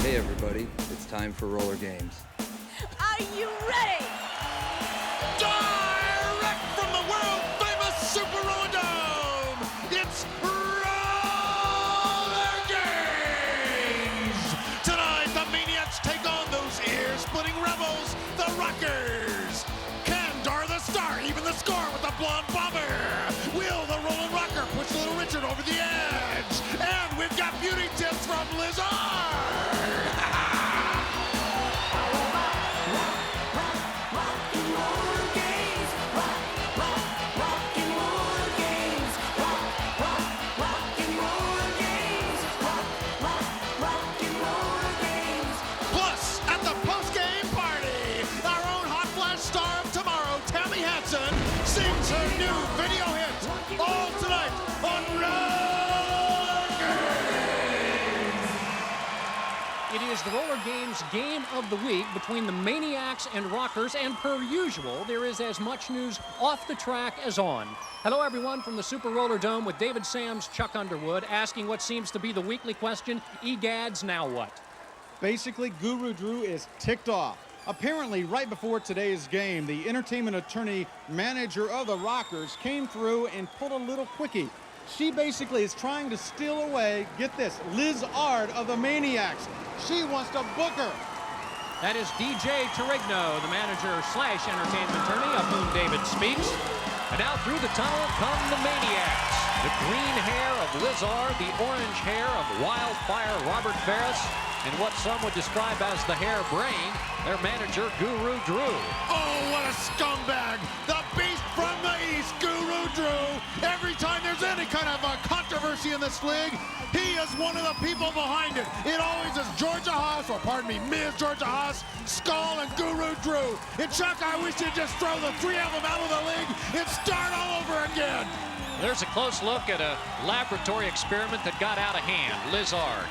Hey everybody, it's time for RollerGames. Are you ready? Direct from the world-famous Super Roller Dome, it's RollerGames! Tonight, the Maniacs take on those ear-splitting rebels, the Rockers. Can Dar the Star even the score with the blonde bomber? Will the Rolling Rocker push Little Richard over the edge? And we've got beauty tips from Lizard! Sings her new video hit, all tonight on RollerGames. It is the RollerGames Game of the Week between the Maniacs and Rockers, and per usual, there is as much news off the track as on. Hello, everyone, from the Super Roller Dome with David Sams, Chuck Underwood, asking what seems to be the weekly question, egads, now what? Basically, Guru Drew is ticked off. Apparently, right before today's game, the entertainment attorney manager of the Rockers came through and pulled a little quickie. She basically is trying to steal away, get this, Lizard of the Maniacs. She wants to book her. That is DJ Torigno, the manager slash entertainment attorney of whom David speaks. And now through the tunnel come the Maniacs. The green hair of Lizard, the orange hair of Wildfire Robert Ferris, and what some would describe as the hair brain, their manager, Guru Drew. Oh, what a scumbag! The beast from the East, Guru Drew. Every time there's any kind of a controversy in this league, he is one of the people behind it. It always is Georgia Haas, or pardon me, Ms. Georgia Haas, Skull, and Guru Drew. And Chuck, I wish you'd just throw the three of them out of the league and start all over again. There's a close look at a laboratory experiment that got out of hand, Lizard.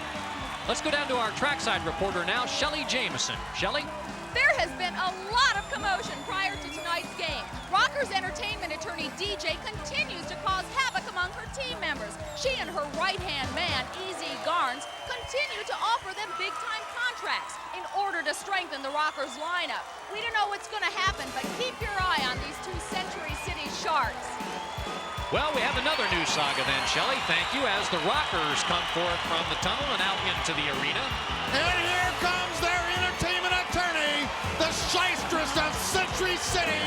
Let's go down to our trackside reporter now, Shelly Jamison. Shelly? There has been a lot of commotion prior to tonight's game. Rockers entertainment attorney DJ continues to cause havoc among her team members. She and her right-hand man, Easy Garnes, continue to offer them big-time contracts in order to strengthen the Rockers lineup. We don't know what's going to happen, but keep your eye on these two Century City Sharks. Well, we have another news saga then, Shelley. Thank you, as the Rockers come forth from the tunnel and out into the arena. And here comes their entertainment attorney, the shystress of Century City,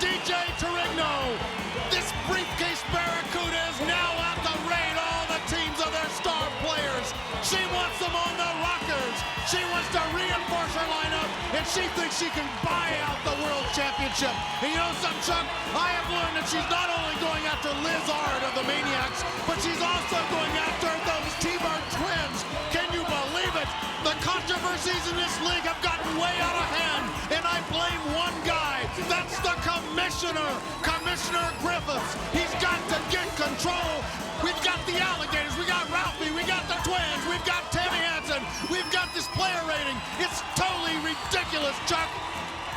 DJ Torigno. This briefcase barracuda is now out to raid all the teams of their star players. She wants them on the Rockers. She wants to reinforce her lineup, and she thinks she can buy out the World Championship. And you know something, Chuck? I have learned that she's not only going after Lizard of the Maniacs, but she's also going after those T-Bird twins. Can you believe it? The controversies in this league have gotten way out of hand, and I blame one guy. That's the commissioner, Commissioner Griffiths. He's got to get control. We've got the Alligators, we got Ralphie, we got the Twins, we've got Tammy Hansen, we've got this player rating. It's totally ridiculous, Chuck.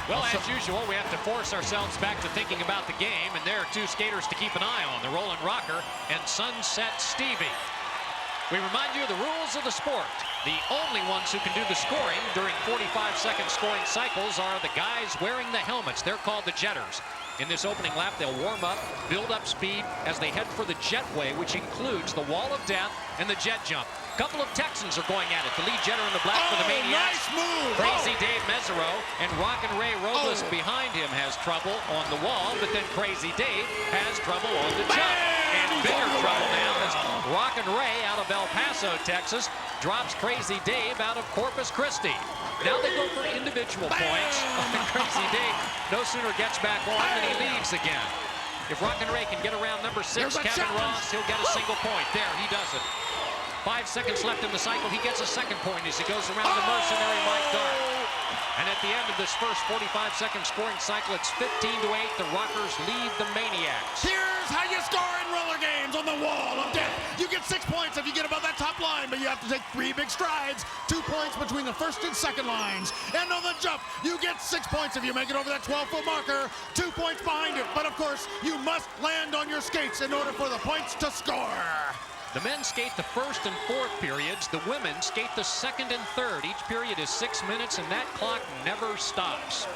Well, as usual, we have to force ourselves back to thinking about the game, and there are two skaters to keep an eye on, the Rolling Rocker and Sunset Stevie. We remind you of the rules of the sport. The only ones who can do the scoring during 45-second scoring cycles are the guys wearing the helmets. They're called the jetters. In this opening lap, they'll warm up, build up speed as they head for the jetway, which includes the wall of death and the jet jump. A couple of Texans are going at it. The lead jetter in the black for the Maniacs. Nice move. Crazy Dave Mesereau, and Rockin' Ray Robles behind him has trouble on the wall, but then Crazy Dave has trouble on the jump. And bigger trouble now as Rockin' Ray out of El Paso, Texas, drops Crazy Dave out of Corpus Christi. Now they go for individual points. Crazy Dave no sooner gets back on than he leaves again. If Rockin' Ray can get around number 6, Kevin Ross, he'll get a single point. There, he does it. 5 seconds left in the cycle. He gets a second point as he goes around the mercenary Mike Dart. And at the end of this first 45-second scoring cycle, it's 15-8. The Rockers lead the Maniacs. Here's how you score in RollerGames on the wall of death. You get 6 points if you get above that top line, but you have to take 3 big strides. 2 points between the first and second lines. And on the jump, you get 6 points if you make it over that 12-foot marker. 2 points behind it. But of course, you must land on your skates in order for the points to score. The men skate the first and fourth periods. The women skate the second and third. Each period is 6 minutes, and that clock never stops.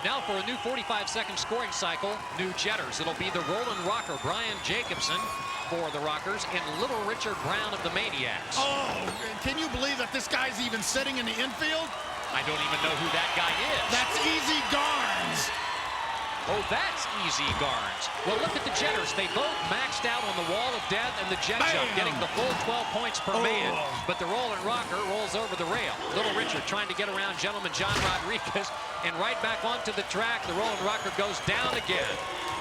Now for a new 45-second scoring cycle, new jetters. It'll be the Roland Rocker, Brian Jacobson for the Rockers, and Little Richard Brown of the Maniacs. Oh, can you believe that this guy's even sitting in the infield? I don't even know who that guy is. That's Easy Garns. Oh, that's Easy Garns. Well, look at the jetters. They both maxed out on the wall of death and the jet jump, getting the full 12 points per man. But the Roland Rocker rolls over the rail. Little Richard trying to get around Gentleman John Rodriguez, and right back onto the track, the Roland Rocker goes down again.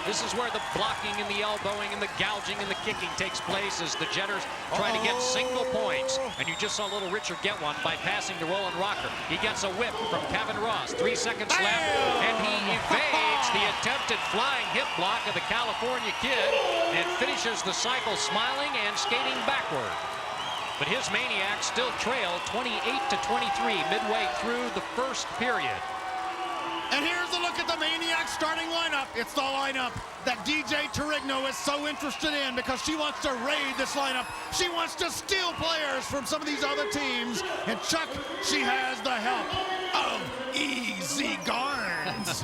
This is where the blocking and the elbowing and the gouging and the kicking takes place as the jetters try to get single points. And you just saw Little Richard get one by passing the Roland Rocker. He gets a whip from Kevin Ross. 3 seconds left, and he evades the attempted flying hip block of the California Kid and finishes the cycle smiling and skating backward. But his Maniacs still trail 28-23 midway through the first period. And here's a look at the Maniacs starting lineup. It's the lineup that DJ Torigno is so interested in because she wants to raid this lineup. She wants to steal players from some of these other teams. And Chuck, she has the help of Easy Garns.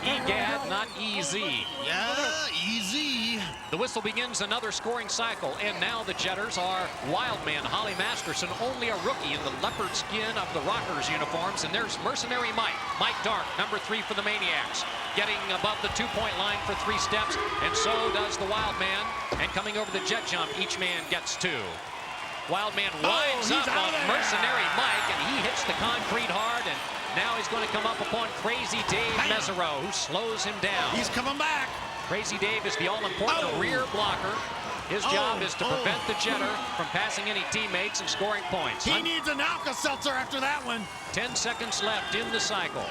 Egad, not easy. Yeah, easy. The whistle begins another scoring cycle, and now the jetters are Wildman Holly Masterson, only a rookie in the leopard skin of the Rockers uniforms, and there's Mercenary Mike Dark, number 3 for the Maniacs, getting above the 2-point line for 3 steps, and so does the Wildman, and coming over the jet jump, each man gets 2. Wildman winds up on Mercenary Mike, and he hits the concrete hard, and now he's going to come up upon Crazy Dave Mesereau, who slows him down. He's coming back. Crazy Dave is the all-important rear blocker. His job is to prevent the jetter from passing any teammates and scoring points. He needs an Alka-Seltzer after that one. 10 seconds left in the cycle.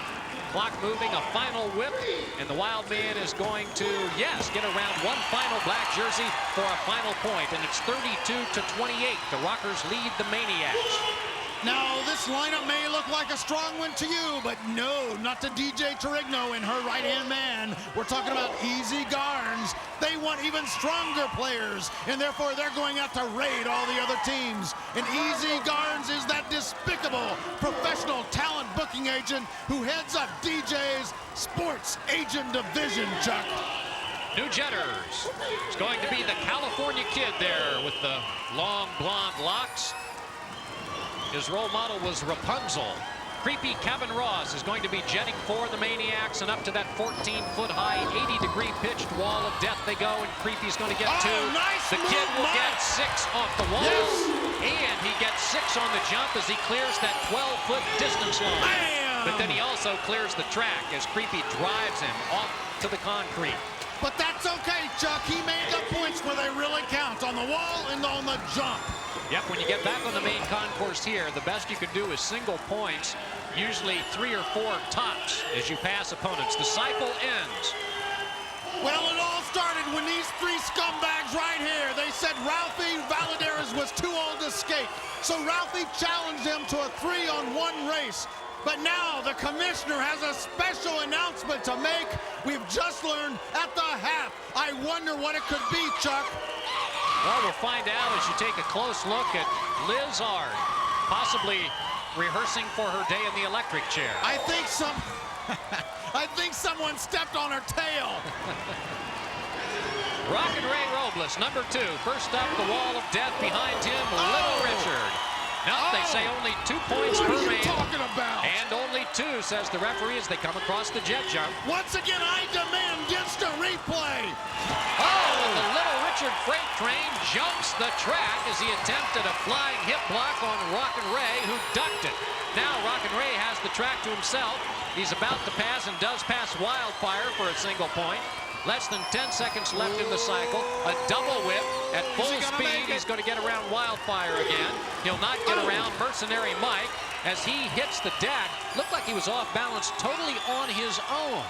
Clock moving, a final whip, and the Wildman is going to, get around one final black jersey for a final point, and it's 32-28. The Rockers lead the Maniacs. Now, this lineup may look like a strong one to you, but no, not to DJ Torigno and her right-hand man. We're talking about Easy Garns. They want even stronger players, and therefore they're going out to raid all the other teams. And Easy Garns is that despicable professional talent booking agent who heads up DJ's sports agent division, Chuck. New jetters. It's going to be the California Kid there with the long blonde locks. His role model was Rapunzel. Creepy Kevin Ross is going to be jetting for the Maniacs, and up to that 14-foot-high, 80-degree pitched wall of death they go, and Creepy's going to get 2. Nice the Kid will get 6 off the wall, and he gets 6 on the jump as he clears that 12-foot distance line. But then he also clears the track as Creepy drives him off to the concrete. But that's okay, Chuck. He made the points where they really count, on the wall and on the jump. Yep, when you get back on the main concourse here, the best you can do is single points, usually 3 or 4 tops as you pass opponents. The cycle ends. Well, it all started when these 3 scumbags right here, they said Ralphie Valadares was too old to skate. So Ralphie challenged him to a 3-on-1 race. But now the commissioner has a special announcement to make. We've just learned at the half. I wonder what it could be, Chuck. Well, we'll find out as you take a close look at Liz Ard, possibly rehearsing for her day in the electric chair. I think someone stepped on her tail. Rockin' Ray Robles, number 2. First up, the wall of death behind him, Little Richard. Now they say only 2 points per man. What are you talking about? And only 2, says the referee as they come across the jet jump. Once again, I demand instant replay. Oh, the Little Richard freight train jumps the track as he attempted a flying hip block on Rockin' Ray, who ducked it. Now Rockin' Ray has the track to himself. He's about to pass and does pass Wildfire for a single point. Less than 10 seconds left in the cycle. A double whip at full speed. He's going to get around Wildfire again. He'll not get around Mercenary Mike as he hits the deck. Looked like he was off balance, totally on his own.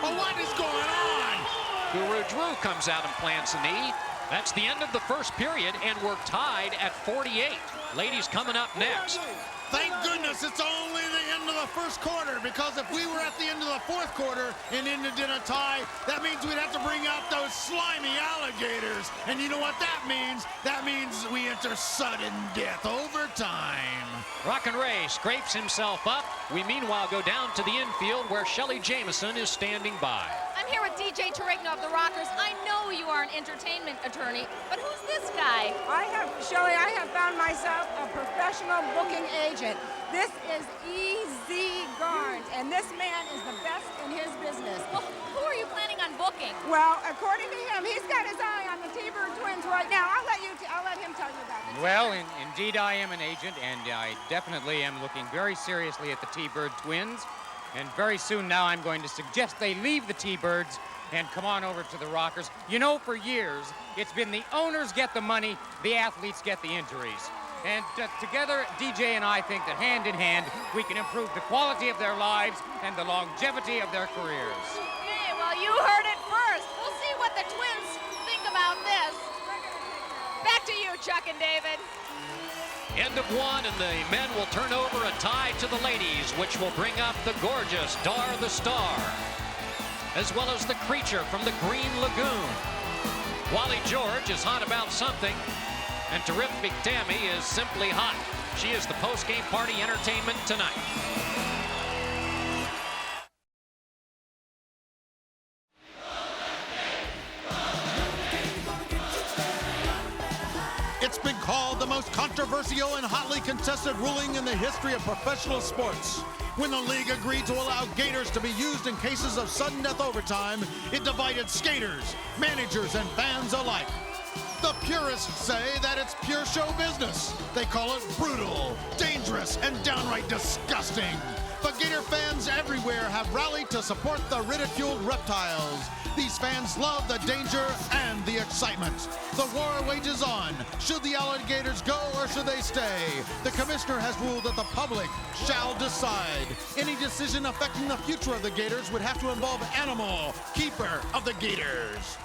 Well, what is going on? Guru Drew comes out and plants a knee. That's the end of the first period, and we're tied at 48. Ladies coming up next. Thank goodness it's only the end of the first quarter, because if we were at the end of the fourth quarter and ended in a tie, that means we'd have to bring out those slimy alligators. alligators. And you know what that means? That means we enter sudden death overtime. Rockin' Ray scrapes himself up. We meanwhile go down to the infield where Shelly Jamison is standing by. I'm here with DJ Turigno of the Rockers. I know you are an entertainment attorney, but who's this guy? Shelly, I have found myself a professional booking agent. This is Easy Garnes, and this man is the best in his business. Well, who are you planning on booking? Well, according to him, he's got his eye on the T-Bird twins right now. I'll let him tell you about it. Well, indeed I am an agent, and I definitely am looking very seriously at the T-Bird twins. And very soon now I'm going to suggest they leave the T-Birds and come on over to the Rockers. You know, for years, it's been the owners get the money, the athletes get the injuries. And together, DJ and I think that hand in hand, we can improve the quality of their lives and the longevity of their careers. Hey, well, you heard it first. We'll see what the twins think about this. Back to you, Chuck and David. End of one, and the men will turn over a tie to the ladies, which will bring up the gorgeous Dar the Star, as well as the creature from the Green Lagoon. Wally George is hot about something, and Terrific Tammy is simply hot. She is the post-game party entertainment tonight. It's been called the most controversial and hotly contested ruling in the history of professional sports. When the league agreed to allow gators to be used in cases of sudden death overtime, it divided skaters, managers, and fans alike. The purists say that it's pure show business. They call it brutal, dangerous, and downright disgusting. But gator fans everywhere have rallied to support the ridiculed reptiles. These fans love the danger and the excitement. The war wages on. Should the alligators go or should they stay? The commissioner has ruled that the public shall decide. Any decision affecting the future of the gators would have to involve animal, keeper of the gators.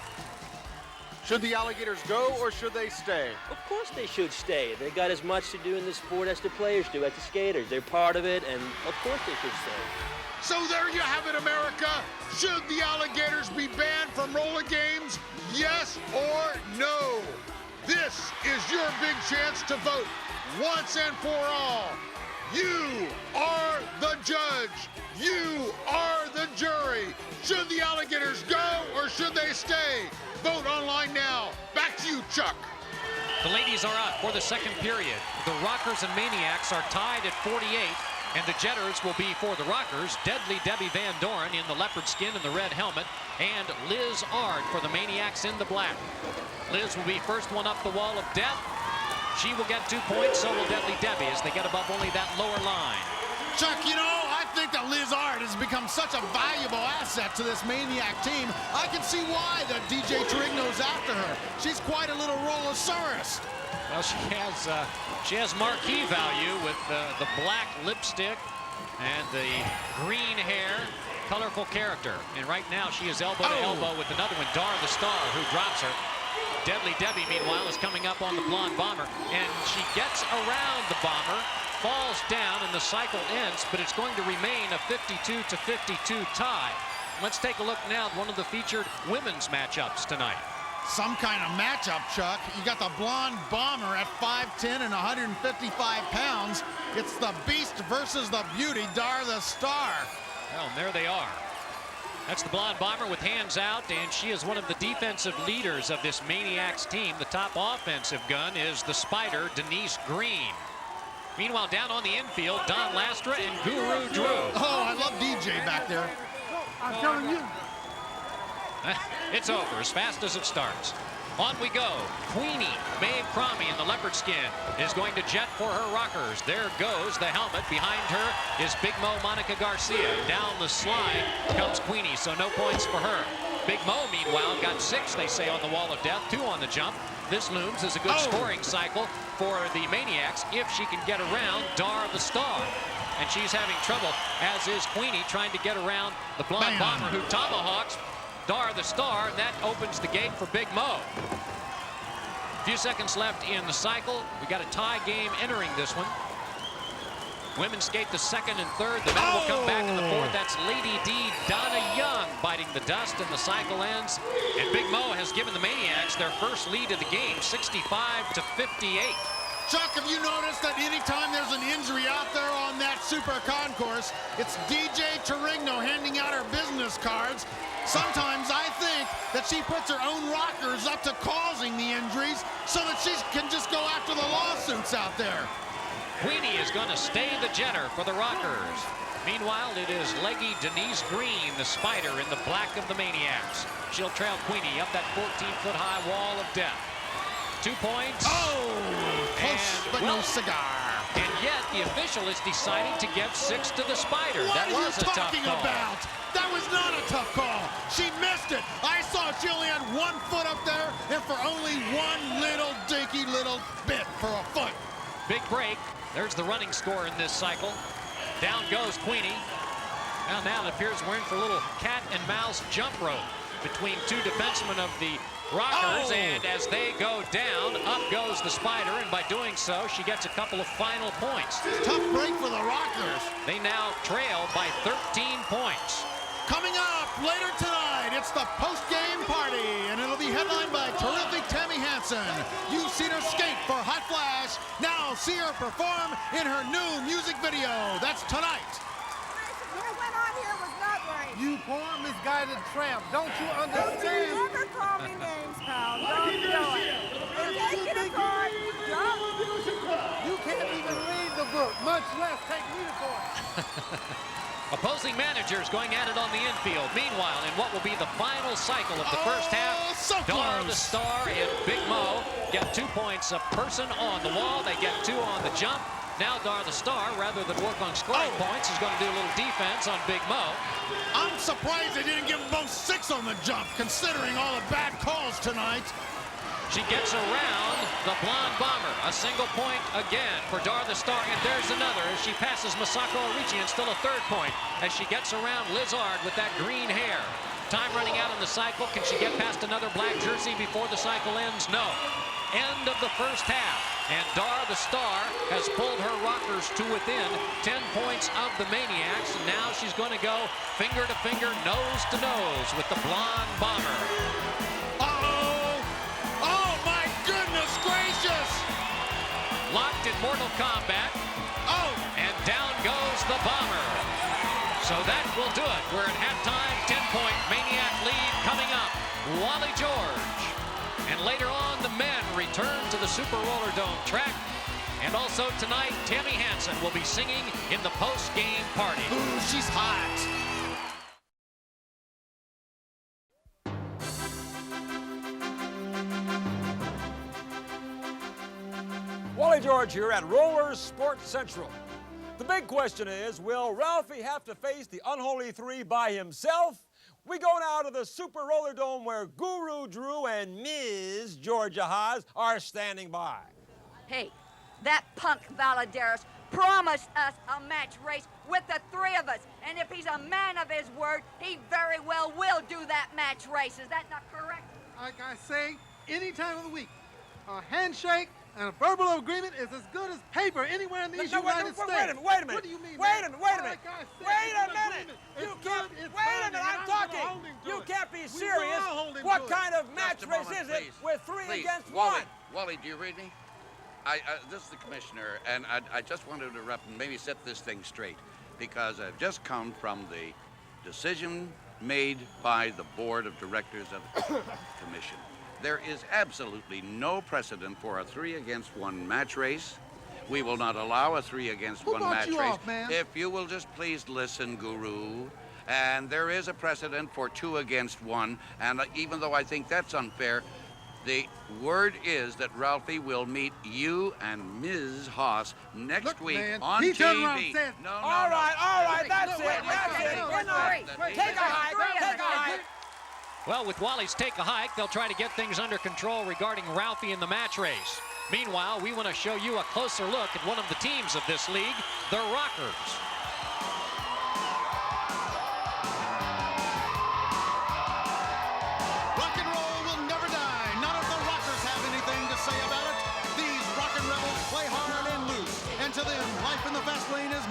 Should the alligators go or should they stay? Of course they should stay. They got as much to do in the sport as the players do, as the skaters. They're part of it, and of course they should stay. So there you have it, America. Should the alligators be banned from RollerGames? Yes or no? This is your big chance to vote once and for all. You are the judge. You are the jury. Should the alligators go or should they stay? Vote online now. Back to you, Chuck. The ladies are up for the second period. The Rockers and Maniacs are tied at 48, and the Jetters will be for the Rockers. Deadly Debbie Van Doren in the leopard skin and the red helmet, and Liz Ard for the Maniacs in the black. Liz will be first one up the wall of death. She will get 2 points, so will Deadly Debbie as they get above only that lower line. Chuck, you know, I think that Liz Ard has become such a valuable asset to this Maniac team. I can see why that DJ Turigno's after her. She's quite a little Rollosaurus. Well, she has marquee value with the black lipstick and the green hair, colorful character. And right now she is elbow to elbow with another one, Dar the Star, who drops her. Deadly Debbie, meanwhile, is coming up on the blonde bomber, and she gets around the bomber, falls down, and the cycle ends, but it's going to remain a 52-52 tie. Let's take a look now at one of the featured women's matchups tonight. Some kind of matchup, Chuck. You got the blonde bomber at 5'10" and 155 pounds. It's the beast versus the beauty, Dar the Star. Well, and there they are. That's the blonde bomber with hands out, and she is one of the defensive leaders of this Maniacs team. The top offensive gun is the Spider, Denise Green. Meanwhile, down on the infield, Don Lastra and Guru Drew. Oh, I love DJ back there. I'm telling you. It's over as fast as it starts. On we go. Queenie, Maeve Cromie in the leopard skin is going to jet for her Rockers. There goes the helmet. Behind her is Big Mo Monica Garcia. Down the slide comes Queenie, so no points for her. Big Mo, meanwhile, got 6, they say, on the wall of death, 2 on the jump. This looms as a good scoring cycle for the Maniacs if she can get around Dar the Star. And she's having trouble, as is Queenie, trying to get around the blonde bomber who tomahawks Dar the Star. That opens the gate for Big Mo. A few seconds left in the cycle. We got a tie game entering this one. Women skate the second and third. The men will come back in the fourth. That's Lady D, Donna Young, biting the dust, and the cycle ends. And Big Mo has given the Maniacs their first lead of the game, 65-58. Chuck, have you noticed that anytime there's an injury out there on that super concourse, it's DJ Torigno handing out her business cards? Sometimes I think that she puts her own rockers up to causing the injuries so that she can just go after the lawsuits out there. Queenie is going to stay the jetter for the Rockers. Meanwhile, it is leggy Denise Green, the spider in the black of the Maniacs. She'll trail Queenie up that 14-foot-high wall of death. 2 points. Oh, close, but no cigar. And yet the official has decided to give 6 to the spider. What That was a tough talking call. about? That was not a tough call. She missed it. I saw she only had 1 foot up there, and for only one little dinky little bit for a foot. Big break. There's the running score in this cycle. Down goes Queenie. Now it appears we're in for a little cat and mouse jump rope between 2 defensemen of the Rockers, and as they go down, up goes the spider, and by doing so, she gets a couple of final points. Tough break for the Rockers. They now trail by 13 points. Coming up later tonight, it's the post-game party, and it'll be headlined by terrific Tammy Hansen. You've seen her skate for Hot Flash. Now see her perform in her new music video. That's tonight. What went on here was not right. You poor misguided tramp. Don't you Don't understand? you ever call me names, pal. Don't do it. Take it apart. You can't even read the book, much less take me to court. Opposing managers going at it on the infield. Meanwhile, in what will be the final cycle of the first half, so Dar close. the Star and Big Mo get 2 points a person on the wall. They get 2 on the jump. Now Dar the Star, rather than work on scoring points, is going to do a little defense on Big Mo. I'm surprised they didn't give them both 6 on the jump, considering all the bad calls tonight. She gets around the blonde bomber. A single point again for Dar the Star, and there's another as she passes Masako Arichi, and still a 3rd point as she gets around Lizard with that green hair. Time running out in the cycle. Can she get past another black jersey before the cycle ends? No. End of the first half, and Dar the Star has pulled her Rockers to within 10 points of the Maniacs. And now she's going to go finger to finger, nose to nose with the blonde bomber. Oh my goodness gracious! Locked in Mortal Kombat. And down goes the bomber. So that will do it. We're at halftime, 10-point Maniac lead coming up. Wally George. And later on, the men return to the Super Roller Dome track. And also tonight, Tammy Hansen will be singing in the post-game party. Ooh, she's hot. Wally George here at Rollers Sports Central. The big question is, will Ralphie have to face the unholy 3 by himself? We go now to the Super Roller Dome where Guru Drew and Ms. Georgia Haas are standing by. Hey, that punk Valadares promised us a match race with the 3 of us. And if he's a man of his word, he very well will do that match race. Is that not correct? Like I say, any time of the week, a handshake and a verbal agreement is as good as paper anywhere in these United States. Wait a minute. What do you mean? Wait a minute. Like I said, Wait a it's an minute. agreement. You It's can't. good, it's Wait a binding, minute. I'm and I'm talking. holding to You it. can't be We will serious. all hold him What to it. kind of match Just a moment, race is it please. with 3 Please, against Wally, 1? Wally, do you read me? This is the commissioner, and I just wanted to interrupt and maybe set this thing straight, because I've just come from the decision made by the board of directors of the commission. There is absolutely no precedent for a 3 against 1 match race. We will not allow a 3 against 1 match race. Off, man? If you will just please listen, Guru. And there is a precedent for 2 against 1, and even though I think that's unfair, the word is that Ralphie will meet you and Ms. Haas next week man, on he TV. turned around and said, All right, that's it. Good night. Take a hike. Well, with Wally's take a hike, they'll try to get things under control regarding Ralphie in the match race. Meanwhile, we want to show you a closer look at one of the teams of this league, the Rockers. Rock and roll will never die. None of the Rockers have anything to say about it. These rockin' rebels play hard and loose. And to them, life in the fast lane is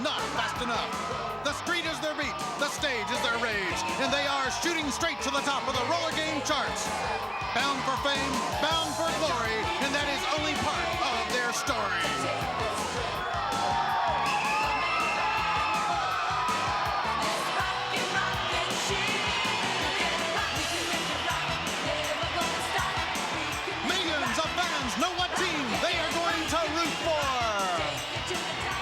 top. The street is their beat, the stage is their rage, and they are shooting straight to the top of the roller game charts. Bound for fame, bound for glory, and that is only part of their story. Millions of fans know what team they are going to root for.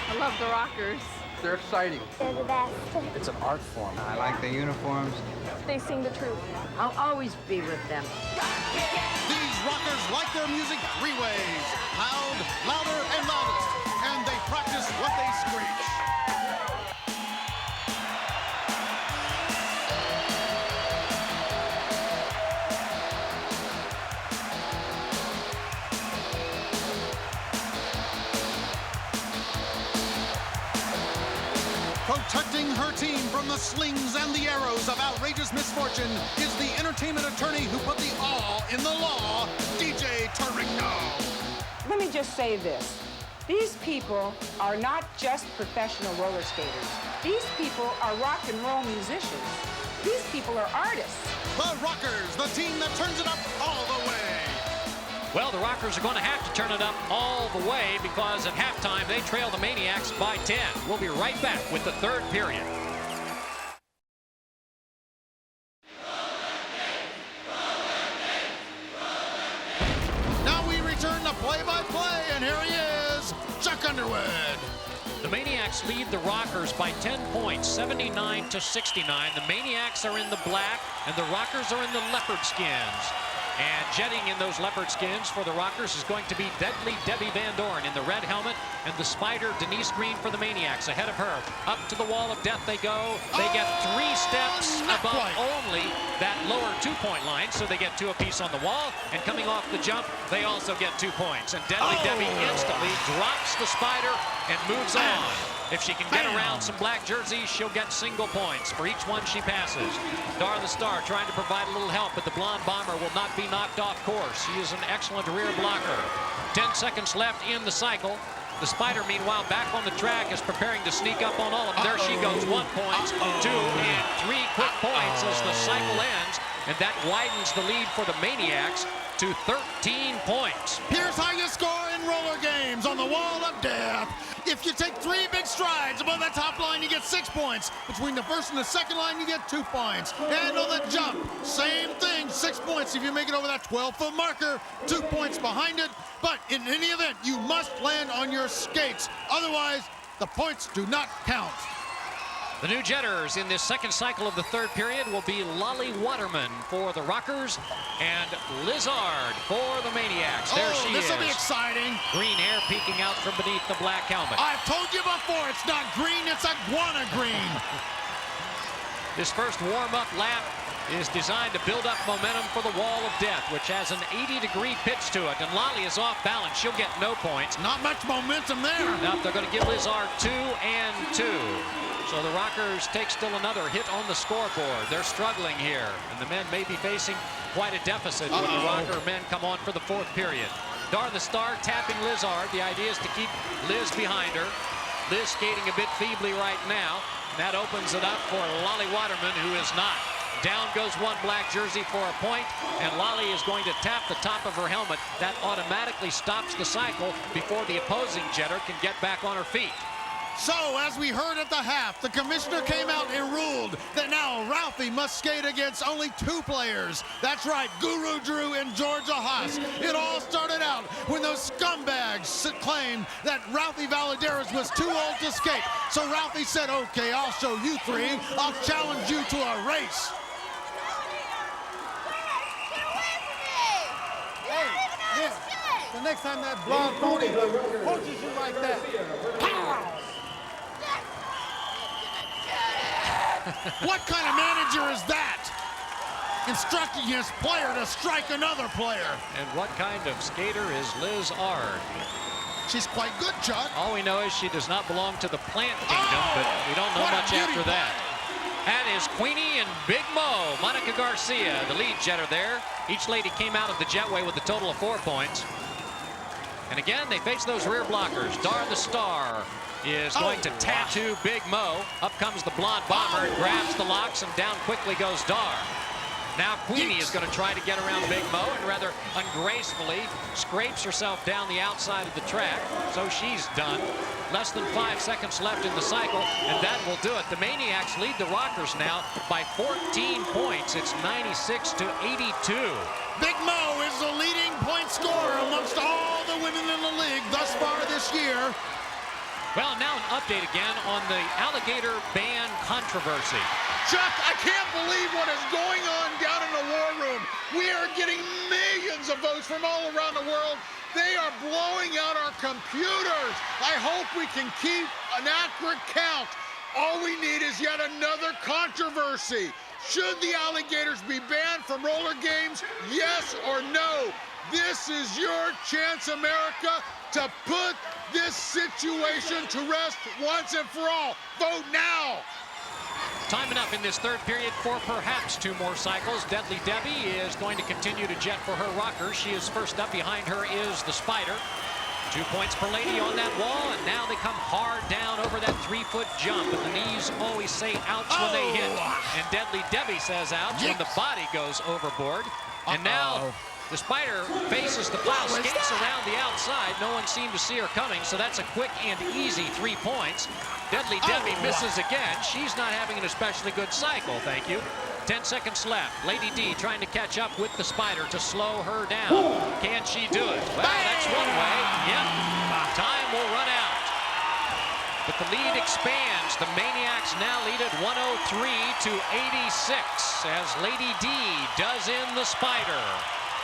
I love the Rockers. They're exciting. They're the best. It's an art form. I like the uniforms. They sing the truth. I'll always be with them. These rockers like their music three ways: loud, louder, and loudest. And they practice what they screech. Protecting her team from the slings and the arrows of outrageous misfortune is the entertainment attorney who put the all in the law, DJ Torigno. Let me just say this. These people are not just professional roller skaters. These people are rock and roll musicians. These people are artists. The Rockers, the team that turns it up all the way. Well, the Rockers are going to have to turn it up all the way because at halftime they trail the Maniacs by 10. We'll be right back with the third period. Now we return to play-by-play, and here he is, Chuck Underwood. The Maniacs lead the Rockers by 10 points, 79 to 69. The Maniacs are in the black, and the Rockers are in the leopard skins. And jetting in those leopard skins for the Rockers is going to be Deadly Debbie Van Dorn in the red helmet, and the Spider Denise Green for the Maniacs ahead of her. Up to the wall of death they go. They get 3 steps above only that lower 2-point line, so they get 2 apiece on the wall. And coming off the jump, they also get 2 points. And Deadly Debbie instantly drops the Spider and moves on. If she can get around some black jerseys, she'll get single points for each one she passes. Dar the Star trying to provide a little help, but the blonde bomber will not be knocked off course. She is an excellent rear blocker. 10 seconds left in the cycle. The Spider, meanwhile, back on the track, is preparing to sneak up on all of them. There she goes, 1 point, 2, and 3 quick points as the cycle ends, and that widens the lead for the Maniacs to 13 points. Here's how you score in roller games on the wall of death. If you take 3 big strides above that top line, you get 6 points. Between the first and the second line, you get 2 points. And on the jump, same thing, 6 points. If you make it over that 12-foot marker, 2 points behind it. But in any event, you must land on your skates. Otherwise, the points do not count. The new jetters in this second cycle of the third period will be Lolly Waterman for the Rockers and Lizard for the Maniacs. There she is. This will be exciting. Green hair peeking out from beneath the black helmet. I've told you before, it's not green, it's iguana green. This first warm-up lap is designed to build up momentum for the wall of death, which has an 80-degree pitch to it. And Lolly is off balance. She'll get no points. Not much momentum there. Now they're going to give Lizard 2 and 2. So the Rockers take still another hit on the scoreboard. They're struggling here, and the men may be facing quite a deficit when the Rocker men come on for the fourth period. Dar the Star tapping Lizard. The idea is to keep Liz behind her. Liz skating a bit feebly right now. That opens it up for Lolly Waterman, who is not. Down goes one black jersey for a point, and Lolly is going to tap the top of her helmet. That automatically stops the cycle before the opposing jetter can get back on her feet. So, as we heard at the half, the commissioner came out and ruled that now Ralphie must skate against only 2 players. That's right, Guru Drew and Georgia Haas. It all started out when those scumbags claimed that Ralphie Valadares was too old to skate. So Ralphie said, okay, I'll show you 3. I'll challenge you to a race. Hey, the next time that blonde pony punches you like that, pow! What kind of manager is that? Instructing his player to strike another player. And what kind of skater is Liz Ard? She's quite good, Chuck. All we know is she does not belong to the Plant Kingdom, but we don't know much after that. That is Queenie and Big Mo, Monica Garcia, the lead jetter there. Each lady came out of the jetway with a total of 4 points. And again, they face those rear blockers. Dar the Star is going to tattoo Big Mo. Up comes the blonde bomber, grabs the locks, and down quickly goes Dar. Now Queenie is going to try to get around Big Mo and rather ungracefully scrapes herself down the outside of the track. So she's done. Less than 5 seconds left in the cycle, and that will do it. The Maniacs lead the Rockers now by 14 points. It's 96 to 82. Big Mo is the leading point scorer amongst all the women in the league thus far this year. Well, now an update again on the alligator ban controversy. Chuck, I can't believe what is going on down in the war room. We are getting millions of votes from all around the world. They are blowing out our computers. I hope we can keep an accurate count. All we need is yet another controversy. Should the alligators be banned from roller games? Yes or no? This is your chance, America, to put this situation to rest once and for all. Vote now. Time enough in this third period for perhaps 2 more cycles. Deadly Debbie is going to continue to jet for her rockers. She is first up. Behind her is the Spider. 2 points per lady on that wall, and now they come hard down over that 3-foot jump. And the knees always say ouch when they hit. And Deadly Debbie says ouch when the body goes overboard. And now the Spider faces the plow, skates around the outside. No one seemed to see her coming, so that's a quick and easy 3 points. Deadly Debbie misses again. She's not having an especially good cycle, thank you. 10 seconds left. Lady D trying to catch up with the Spider to slow her down. Can she do it? Well, that's one way. Yep. Time will run out. But the lead expands. The Maniacs now lead at 103 to 86 as Lady D does in the Spider.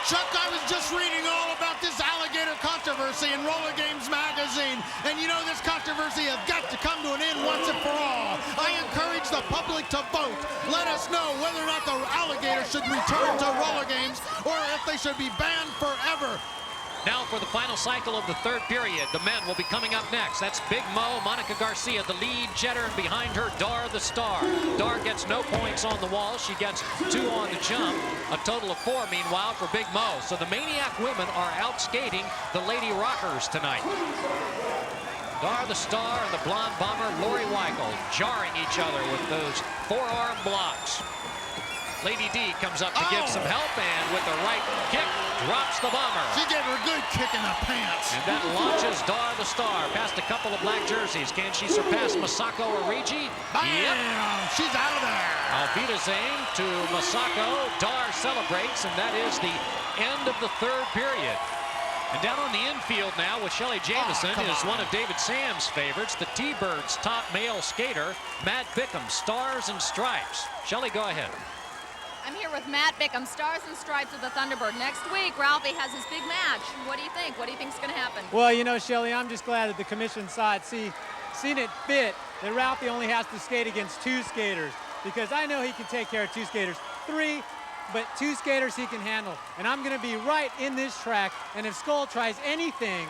Chuck, I was just reading all about this alligator controversy in RollerGames magazine. And you know this controversy has got to come to an end once and for all. I encourage the public to vote. Let us know whether or not the alligators should return to RollerGames or if they should be banned forever. Now for the final cycle of the third period, the men will be coming up next. That's Big Mo, Monica Garcia, the lead jetter, and behind her, Dar the Star. Dar gets no points on the wall. She gets 2 on the jump. A total of 4, meanwhile, for Big Mo. So the Maniac women are out skating the Lady Rockers tonight. Dar the Star and the blonde bomber, Lori Weichel, jarring each other with those forearm blocks. Lady D comes up to give some help, and with the right kick, drops the bomber. She gave her a good kick in the pants. And that launches Dar the Star past a couple of black jerseys. Can she surpass Masako Origi? Yep. She's out of there. Alvita Zane to Masako. Dar celebrates, and that is the end of the third period. And down on the infield now with Shelly Jamison is one of David Sam's favorites, the T-Birds' top male skater, Matt Bickham, Stars and Stripes. Shelly, go ahead. I'm here with Matt Bickham, Stars and Stripes of the Thunderbird. Next week, Ralphie has his big match. What do you think? What do you think is going to happen? Well, you know, Shelly, I'm just glad that the commission saw it, seen it fit that Ralphie only has to skate against 2 skaters, because I know he can take care of 2 skaters. 3, but 2 skaters he can handle. And I'm going to be right in this track, and if Skull tries anything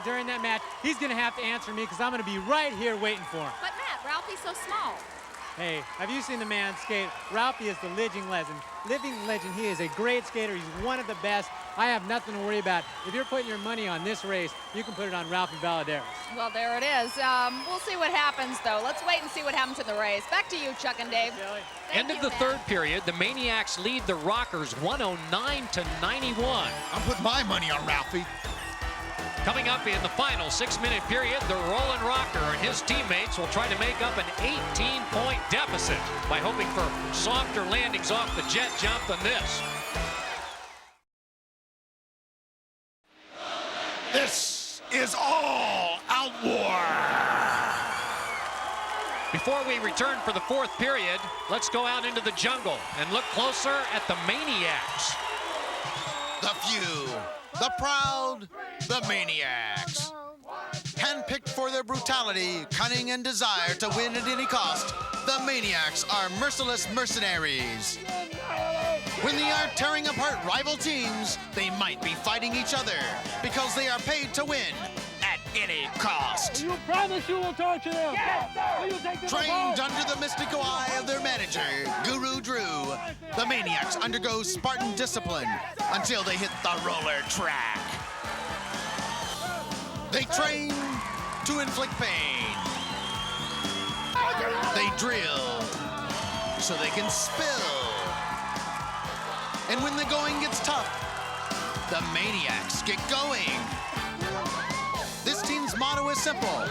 during that match, he's going to have to answer me, because I'm going to be right here waiting for him. But Matt, Ralphie's so small. Hey, have you seen the man skate? Ralphie is the living legend. He is a great skater. He's one of the best. I have nothing to worry about. If you're putting your money on this race, you can put it on Ralphie Valadares. Well, there it is. We'll see what happens, though. Let's wait and see what happens in the race. Back to you, Chuck and Dave. End of the third period, the Maniacs lead the Rockers 109 to 91. I'm putting my money on Ralphie. Coming up in the final 6-minute period, the Rollin' Rocker and his teammates will try to make up an 18-point deficit by hoping for softer landings off the jet jump than this. This is all out war. Before we return for the fourth period, let's go out into the jungle and look closer at the Maniacs. The few, the proud, the Maniacs. Handpicked for their brutality, cunning, and desire to win at any cost, the Maniacs are merciless mercenaries. When they are tearing apart rival teams, they might be fighting each other because they are paid to win at any cost. You promise you will torture them? Yes, Trained under the mystical eye of their manager, Guru Drew, the Maniacs undergo Spartan discipline until they hit the roller track. They train to inflict pain. drill so they can spill. And when the going gets tough, the Maniacs get going. This team's motto is simple: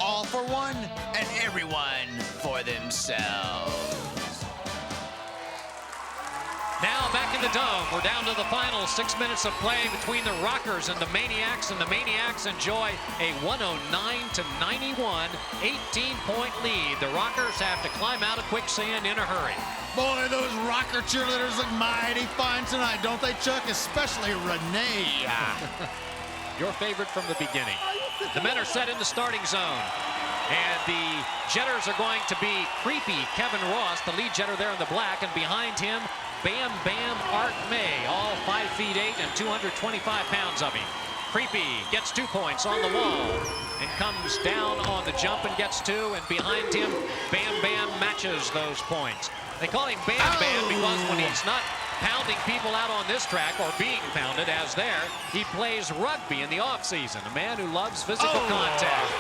all for one and everyone for themselves. Now back in the dome, we're down to the final 6 minutes of play between the Rockers and the Maniacs enjoy a 109-91 18-point lead. The Rockers have to climb out of quicksand in a hurry. Boy, those Rocker cheerleaders look mighty fine tonight, don't they, Chuck? Especially Renee. Your favorite from the beginning. The men are set in the starting zone. And the jetters are going to be Creepy Kevin Ross, the lead jetter there in the black, and behind him, Bam Bam Art May, all 5'8" and 225 pounds of him. Creepy gets 2 points on the wall and comes down on the jump and gets 2, and behind him, Bam Bam matches those points. They call him Bam Bam because when he's not pounding people out on this track or being pounded as there, he plays rugby in the off-season, a man who loves physical contact.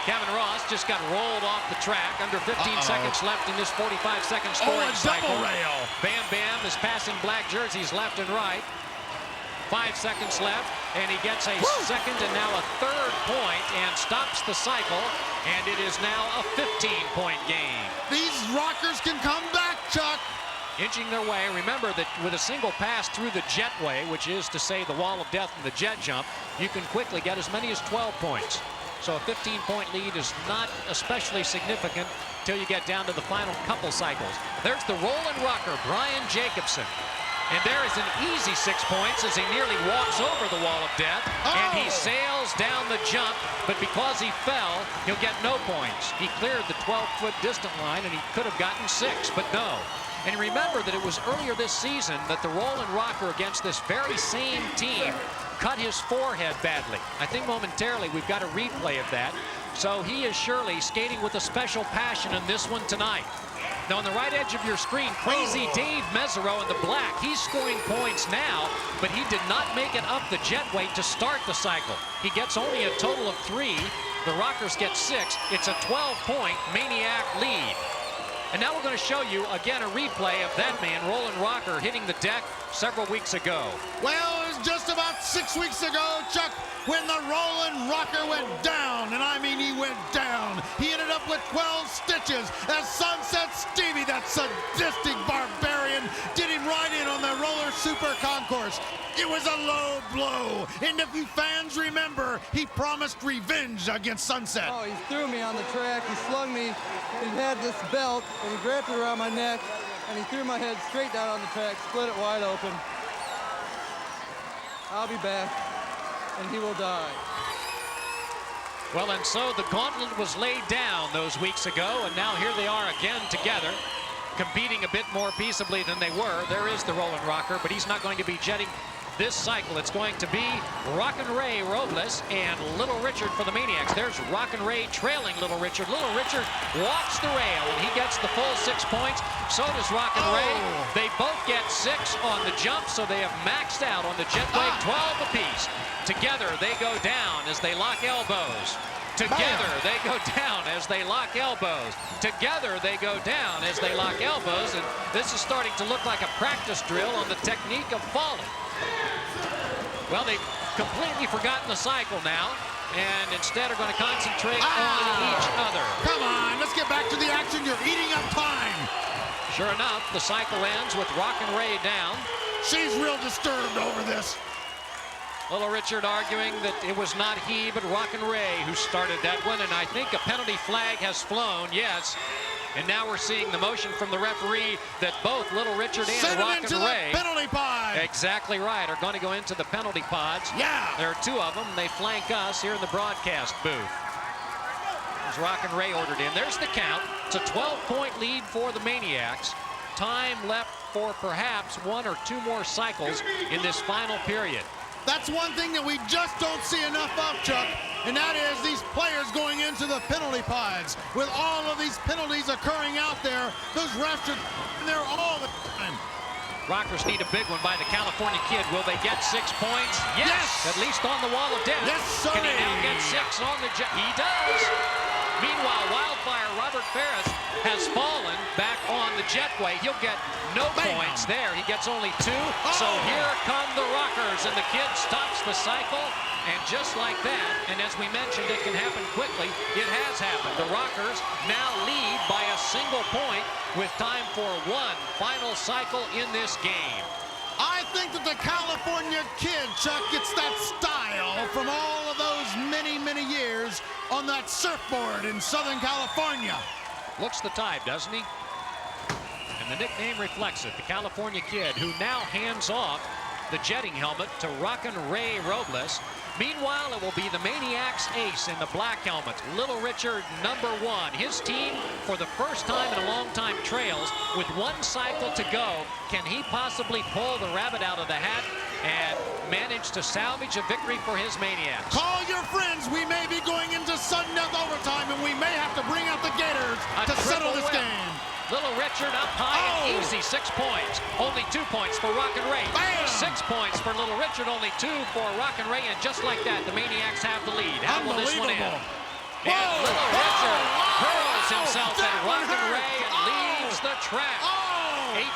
Kevin Ross just got rolled off the track. Under 15 seconds left in this 45-second scoring cycle. Rail. Bam Bam is passing black jerseys left and right. 5 seconds left, and he gets a second and now a third point and stops the cycle, and it is now a 15-point game. These Rockers can come back, Chuck. Inching their way. Remember that with a single pass through the jetway, which is to say the wall of death and the jet jump, you can quickly get as many as 12 points. So a 15-point lead is not especially significant until you get down to the final couple cycles. There's the rolling rocker, Brian Jacobson. And there is an easy 6 points as he nearly walks over the wall of death. And he sails down the jump, but because he fell, he'll get no points. He cleared the 12-foot distant line, and he could have gotten 6, but no. And remember that it was earlier this season that the rolling rocker against this very same team cut his forehead badly. I think momentarily we've got a replay of that. So he is surely skating with a special passion in this one tonight. Now on the right edge of your screen, Crazy Dave Mesereau in the black. He's scoring points now, but he did not make it up the jetway to start the cycle. He gets only a total of 3. The Rockers get 6. It's a 12-point Maniac lead. And now we're going to show you, again, a replay of that man, Roland Rocker, hitting the deck several weeks ago. Well, it was just about 6 weeks ago, Chuck, when the Roland Rocker went down. And I mean, he went down. He ended up with 12 stitches as Sunset Stevie, that sadistic barbarian, did him right in on the roller super concourse. It was a low blow. And if you fans remember, he promised revenge against Sunset. Oh, he threw me on the track. He slung me. He had this belt, and he wrapped it around my neck, and he threw my head straight down on the track, split it wide open. I'll be back, and he will die. Well, and so the gauntlet was laid down those weeks ago, and now here they are again together, competing a bit more peaceably than they were. There is the Roland Rocker, but he's not going to be jetting this cycle. It's going to be Rockin' Ray Robles and Little Richard for the Maniacs. There's Rockin' Ray trailing Little Richard. Little Richard walks the rail, and he gets the full 6 points. So does Rockin' Ray. They both get 6 on the jump, so they have maxed out on the jetway, 12 apiece. Together, they go down as they lock elbows. Together, they go down as they lock elbows. Together, they go down as they lock elbows. And this is starting to look like a practice drill on the technique of falling. Well, they've completely forgotten the cycle now, and instead are going to concentrate on each other. Come on, let's get back to the action. You're eating up time. Sure enough, the cycle ends with Rockin' Ray down. She's real disturbed over this. Little Richard arguing that it was not he, but Rockin' Ray who started that one, and I think a penalty flag has flown, yes. And now we're seeing the motion from the referee that both Little Richard and Rockin' Ray, penalty pod. Exactly right, are going to go into the penalty pods. Yeah. There are 2 of them. They flank us here in the broadcast booth. As Rockin' Ray ordered in. There's the count. It's a 12-point lead for the Maniacs. Time left for perhaps 1 or 2 more cycles in this final period. That's one thing that we just don't see enough of, Chuck, and that is these players going into the penalty pods. With all of these penalties occurring out there, those refs are there all the time. Rockers need a big one by the California kid. Will they get 6 points? Yes! At least on the wall of death. Yes, sir. Can he now get 6 on the jet? He does. Meanwhile, Wildfire Robert Ferris has fallen back on the jetway. He'll get no points there. He gets only 2. So here come the Rockers, and the kid stops the cycle. And just like that, and as we mentioned, it can happen quickly. It has happened. The Rockers now lead by a single point with time for one final cycle in this game. I think that the California kid, Chuck, gets that style from all of those many, many years on that surfboard in Southern California. Looks the type, doesn't he? And the nickname reflects it. The California kid, who now hands off the jetting helmet to Rockin' Ray Robles. Meanwhile, it will be the Maniacs ace in the black helmet, Little Richard #1. His team, for the first time in a long time, trails with 1 cycle to go. Can he possibly pull the rabbit out of the hat and manage to salvage a victory for his Maniacs? Call your friends. We may be going into sudden death overtime, and we may have to bring out the Gators to settle this game. Little Richard up high and easy, 6 points. Only 2 points for Rockin' Ray. 6 points for Little Richard, only 2 for Rockin' Ray, and just like that, the Maniacs have the lead. How will this one end? And Little Richard hurls himself at Rockin' Ray and leaves the track.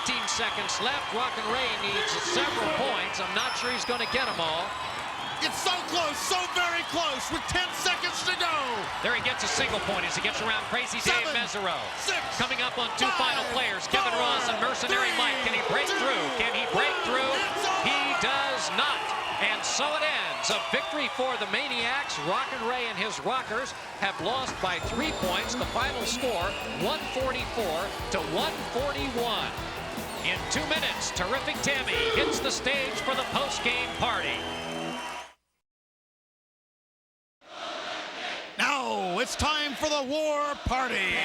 18 seconds left. Rockin' Ray needs several points. I'm not sure he's going to get them all. It's so close, so very close, with 10 seconds to go. There he gets a single point as he gets around Crazy Dave Mesereau. Coming up on 2 final players, Kevin Ross and Mercenary Mike. Can he break through? Can he break through? He does not. And so it ends. A victory for the Maniacs. Rockin' Ray and his Rockers have lost by 3 points. The final score, 144 to 141. In 2 minutes, Terrific Tammy hits the stage for the post-game party. Now it's time for the war party.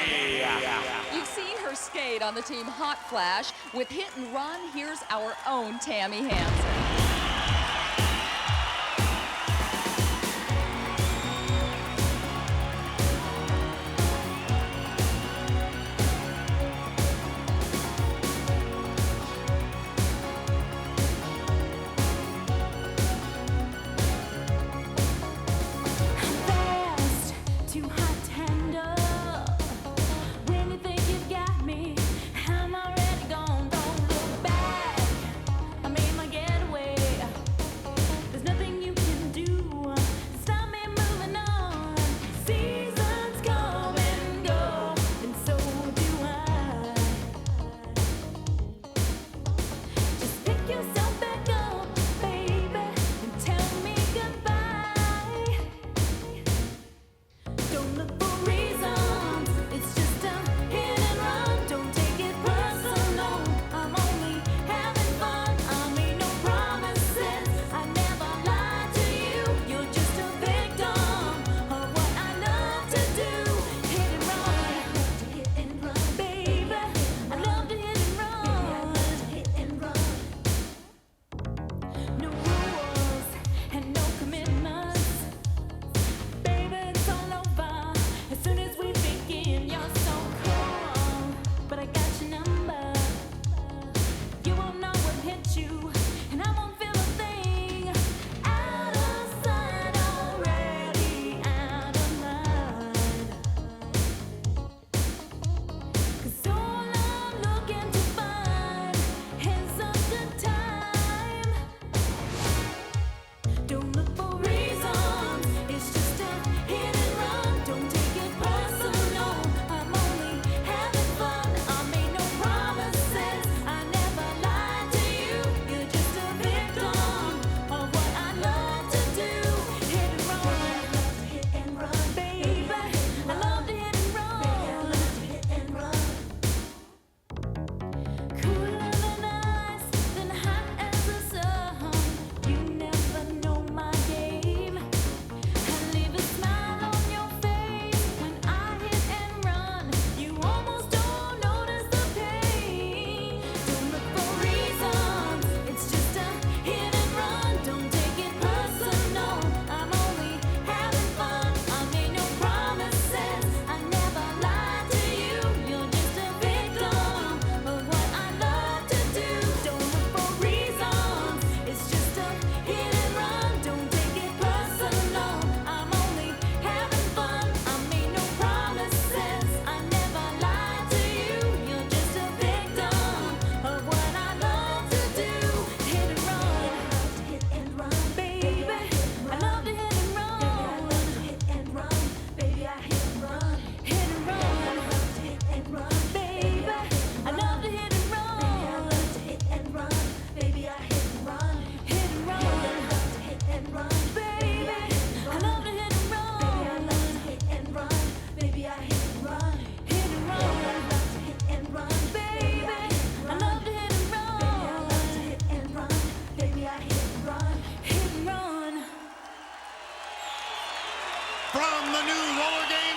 You've seen her skate on the team Hot Flash. With Hit and Run, here's our own Tammy Hansen. Getaway.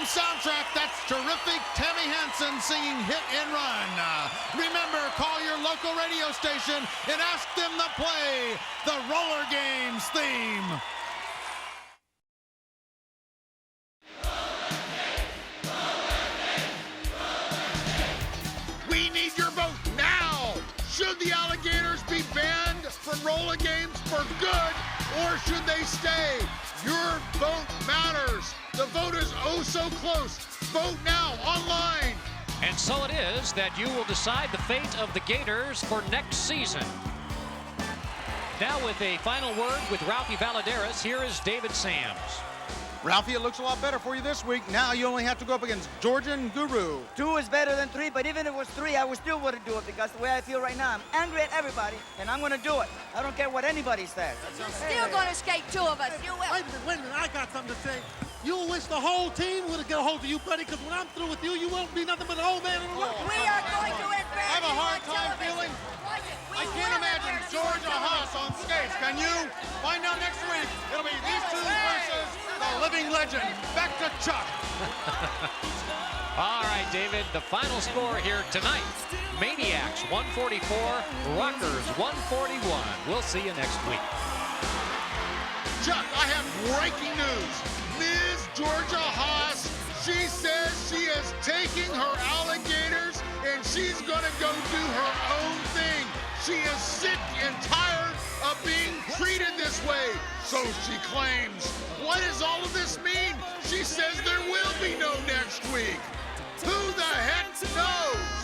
soundtrack, that's terrific Tammy Hansen singing Hit and Run. Remember, call your local radio station and ask them to play the Roller Games theme. We need your vote now. Should the alligators be banned from roller games for good, or should they stay? Your vote matters. The vote is oh so close. Vote now online. And so it is that you will decide the fate of the Gators for next season. Now with a final word with Ralphie Valadares, here is David Sams. Ralphie, it looks a lot better for you this week. Now you only have to go up against Georgian Guru. 2 is better than 3, but even if it was 3, I would still wouldn't do it because the way I feel right now, I'm angry at everybody, and I'm going to do it. I don't care what anybody says. You're still going to skate 2 of us. You will. Wait a minute, I got something to say. You wish the whole team would have got a hold of you, buddy, because when I'm through with you, you won't be nothing but an old man in a row. We are going to advance. I have a hard time feeling. I can't imagine Georgia Haas on skates. Can you? Find out next week. It'll be these two versus the living legend. Back to Chuck. All right, David, the final score here tonight. Maniacs 144, Rockers 141. We'll see you next week. Chuck, I have breaking news. Ms. Georgia Haas, she says she is taking her alligators and she's going to go do her own thing. She is sick and tired of being treated this way, so she claims. What does all of this mean? She says there will be no next week. Who the heck knows?